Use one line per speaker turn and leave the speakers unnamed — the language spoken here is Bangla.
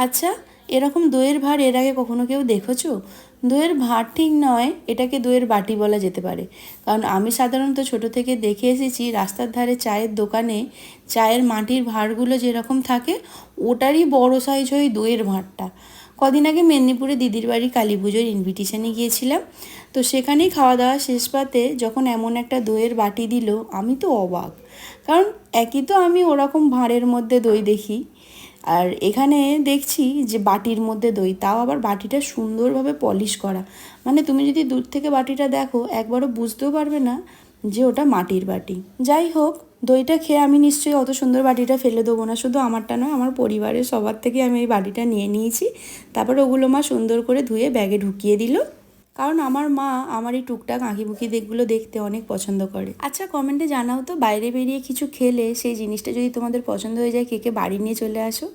আচ্ছা, এরকম দইয়ের ভাঁড় এর আগে কখনো কেউ দেখেছো? দইয়ের ভাঁড় ঠিক নয়, এটাকে দইয়ের বাটি বলা যেতে পারে। কারণ আমি সাধারণত ছোট থেকে দেখে এসেছি রাস্তার ধারে চায়ের দোকানে চায়ের মাটির ভাঁড়গুলো যেরকম থাকে, ওটারই বড় সাইজ হয় দইয়ের ভাঁড়টা। কদিন আগে মেদিনীপুরে দিদির বাড়ি কালী পুজোর ইনভিটেশনে গিয়েছিলাম, তো সেখানেই খাওয়া দাওয়া শেষ পাতে যখন এমন একটা দইয়ের বাটি দিল, আমি তো অবাক। কারণ একই তো আমি ওরকম ভাঁড়ের মধ্যে দই দেখি, আর এখানে দেখছি যে বাটির মধ্যে দই, তাও আবার বাটিটা সুন্দরভাবে পলিশ করা। মানে তুমি যদি দূর থেকে বাটিটা দেখো একবারও বুঝতেও পারবে না যে ওটা মাটির বাটি। যাই হোক, দইটা খেয়ে আমি নিশ্চয়ই অত সুন্দর বাটিটা ফেলে দেবো না। শুধু আমারটা নয়, আমার পরিবারের সবার থেকে আমি এই বাটিটা নিয়ে নিয়েছি। তারপর ওগুলো মা সুন্দর করে ধুয়ে ব্যাগে ঢুকিয়ে দিল, কারণ আমার মা আমার এই টুকটাক আঁকিবুকি দিকগুলো দেখতে অনেক পছন্দ করে। আচ্ছা, কমেন্টে জানাও তো, বাইরে বেরিয়ে কিছু খেলে সেই জিনিসটা যদি তোমাদের পছন্দ হয়ে যায়, কে কে বাড়ি নিয়ে চলে আসো।